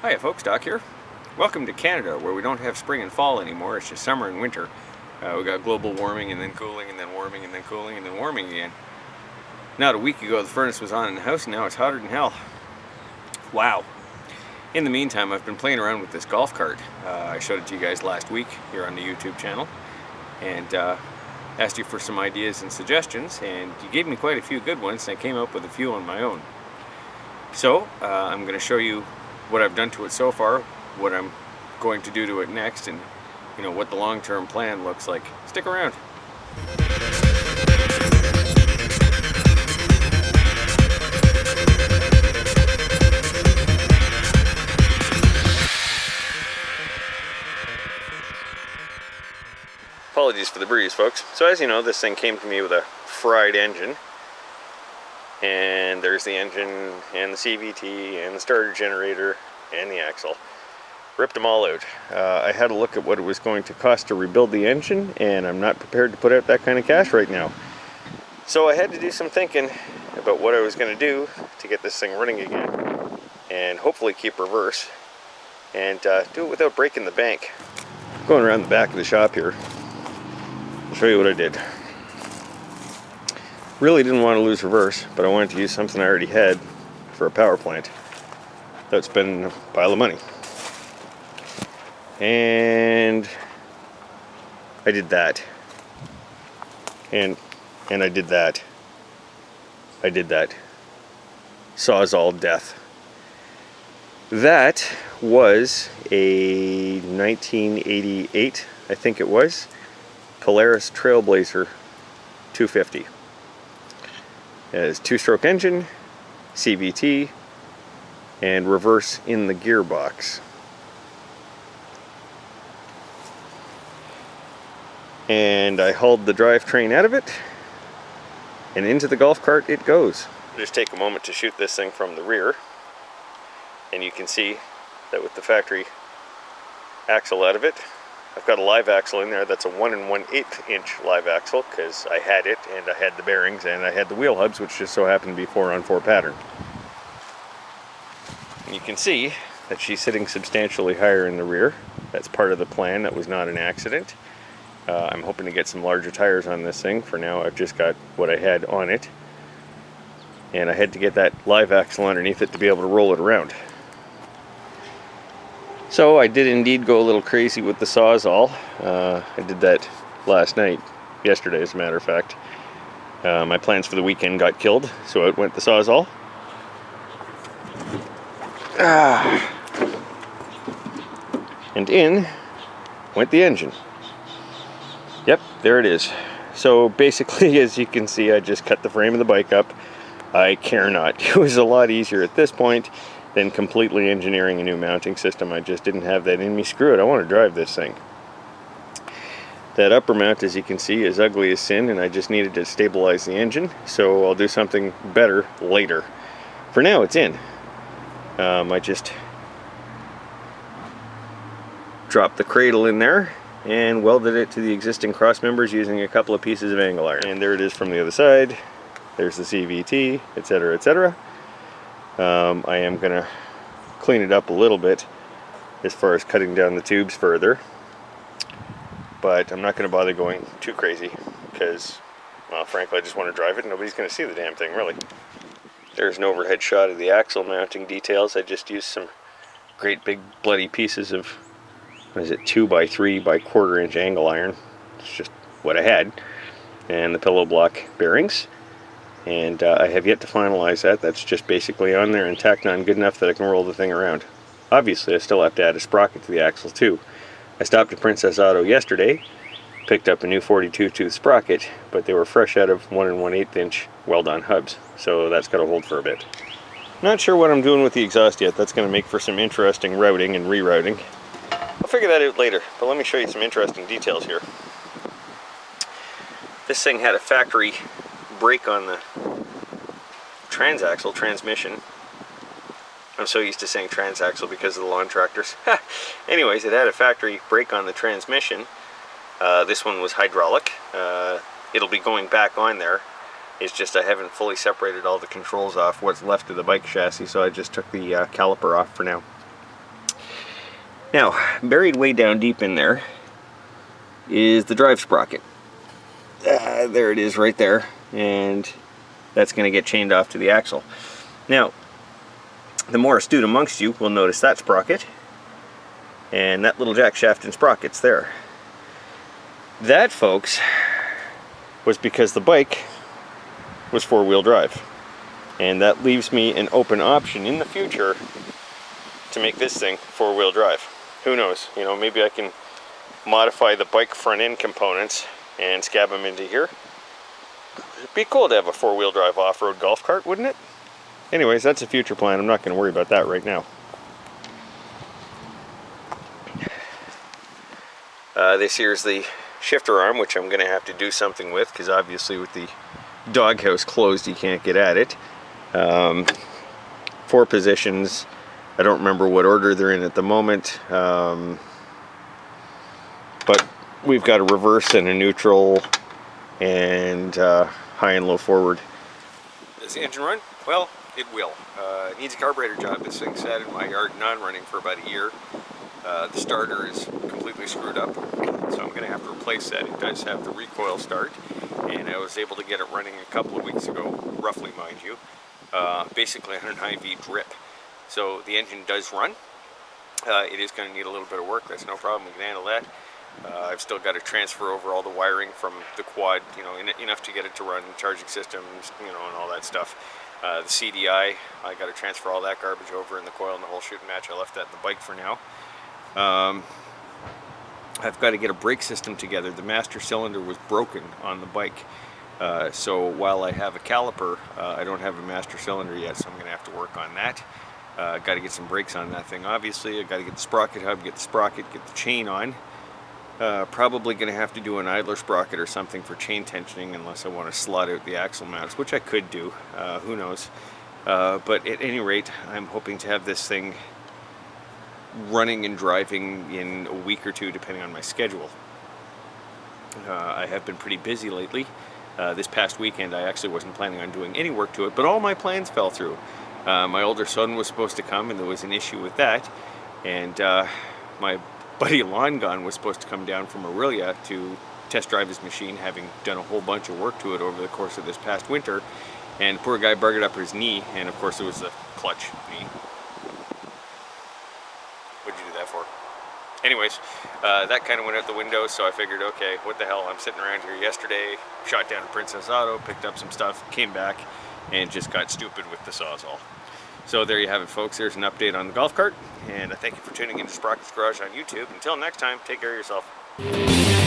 Hiya folks, Doc here. Welcome to Canada, where we don't have spring and fall anymore. It's just summer and winter. We got global warming and then cooling and then warming and then cooling and then warming again. Not a week ago the furnace was on in the house and now it's hotter than hell. Wow. In the meantime, I've been playing around with this golf cart. I showed it to you guys last week here on the YouTube channel and asked you for some ideas and suggestions, and you gave me quite a few good ones, and I came up with a few on my own. So I'm going to show you what I've done to it so far, what I'm going to do to it next, and what the long-term plan looks like. Stick around. Apologies for the breeze, folks. So as you know, this thing came to me with a fried engine, and there's the engine and the CVT and the starter generator and the axle. Ripped them all out. I had a look at what it was going to cost to rebuild the engine, and I'm not prepared to put out that kind of cash right now. So I had to do some thinking about what I was going to do to get this thing running again, and hopefully keep reverse, and do it without breaking the bank. Going around the back of the shop here, I'll show you what I did. Really didn't want to lose reverse, but I wanted to use something I already had for a power plant without spending a pile of money. And I did that. And I did that. I did that. Sawzall death. That was a 1988, I think it was, Polaris Trailblazer 250. It has two-stroke engine, CVT, and reverse in the gearbox. And I hauled the drivetrain out of it, and into the golf cart it goes. Just take a moment to shoot this thing from the rear, and you can see that with the factory axle out of it, I've got a live axle in there. That's a 1 1/8 inch live axle because I had it, and I had the bearings, and I had the wheel hubs, which just so happened to be 4-on-4 pattern. And you can see that she's sitting substantially higher in the rear. That's part of the plan. That was not an accident. I'm hoping to get some larger tires on this thing. For now, I've just got what I had on it, and I had to get that live axle underneath it to be able to roll it around. So I did indeed go a little crazy with the Sawzall. I did that yesterday as a matter of fact. My plans for the weekend got killed, so out went the Sawzall. And in went the engine. Yep, there it is. So basically, as you can see, I just cut the frame of the bike up. I care not. It was a lot easier at this point than completely engineering a new mounting system. I just didn't have that in me. Screw it, I want to drive this thing. That upper mount, as you can see, is ugly as sin, and I just needed to stabilize the engine, so I'll do something better later. For now, it's in. I just dropped the cradle in there and welded it to the existing cross members using a couple of pieces of angle iron. And there it is from the other side. There's the CVT, etc., etc. I am going to clean it up a little bit as far as cutting down the tubes further, but I'm not going to bother going too crazy because, well, frankly, I just want to drive it and nobody's going to see the damn thing, really. There's an overhead shot of the axle mounting details. I just used some great big bloody pieces of, what is it, 2x3 by 1/4 inch angle iron. It's just what I had. And the pillow block bearings. And I have yet to finalize that. That's just basically on there and tacked on good enough that I can roll the thing around. Obviously, I still have to add a sprocket to the axle too. I stopped at Princess Auto yesterday, picked up a new 42-tooth sprocket, but they were fresh out of 1 1/8 inch weld-on hubs, so that's got to hold for a bit. Not sure what I'm doing with the exhaust yet. That's going to make for some interesting routing and rerouting. I'll figure that out later, but let me show you some interesting details here. This thing had a factory brake on the transaxle transmission. I'm so used to saying transaxle because of the lawn tractors. Anyways, it had a factory brake on the transmission. This one was hydraulic. It'll be going back on there. It's just I haven't fully separated all the controls off what's left of the bike chassis, so I just took the caliper off for now. Now, buried way down deep in there is the drive sprocket. There it is right there, and that's going to get chained off to the axle. Now, the more astute amongst you will notice that sprocket and that little jack shaft and sprockets there. That, folks, was because the bike was four-wheel drive, and that leaves me an open option in the future to make this thing four-wheel drive. Who knows, you know, maybe I can modify the bike front end components and scab them into here. It'd be cool to have a four-wheel drive off-road golf cart, wouldn't it? Anyways, that's a future plan. I'm not going to worry about that right now. This here's the shifter arm, which I'm going to have to do something with, because obviously with the doghouse closed you can't get at it. 4 positions. I don't remember what order they're in at the moment, but we've got a reverse and a neutral and high and low forward. Does the engine run? Well, it will. It needs a carburetor job. This thing sat in my yard non-running for about a year. The starter is completely screwed up, so I'm going to have to replace that. It does have the recoil start, and I was able to get it running a couple of weeks ago, roughly, mind you. Basically on an IV drip. So the engine does run. It is going to need a little bit of work. That's no problem. We can handle that. I've still got to transfer over all the wiring from the quad, you know, enough to get it to run, charging systems, you know, and all that stuff. The CDI, I got to transfer all that garbage over in the coil and the whole shooting match. I left that in the bike for now. I've got to get a brake system together. The master cylinder was broken on the bike. So while I have a caliper, I don't have a master cylinder yet, so I'm going to have to work on that. Got to get some brakes on that thing, obviously. I've got to get the sprocket hub, get the sprocket, get the chain on. Probably going to have to do an idler sprocket or something for chain tensioning, unless I want to slot out the axle mounts, which I could do. Who knows? But at any rate, I'm hoping to have this thing running and driving in a week or two, depending on my schedule. I have been pretty busy lately. This past weekend I actually wasn't planning on doing any work to it, but all my plans fell through. My older son was supposed to come, and there was an issue with that, and my buddy Lon Gon was supposed to come down from Aurelia to test drive his machine, having done a whole bunch of work to it over the course of this past winter, and the poor guy buggered up his knee, and of course it was a clutch knee. What'd you do that for? Anyways, that kind of went out the window, so I figured, okay, what the hell, I'm sitting around here yesterday, shot down at Princess Auto, picked up some stuff, came back, and just got stupid with the Sawzall. So there you have it, folks. There's an update on the golf cart, and I thank you for tuning into Sprocket's Garage on YouTube. Until next time, take care of yourself.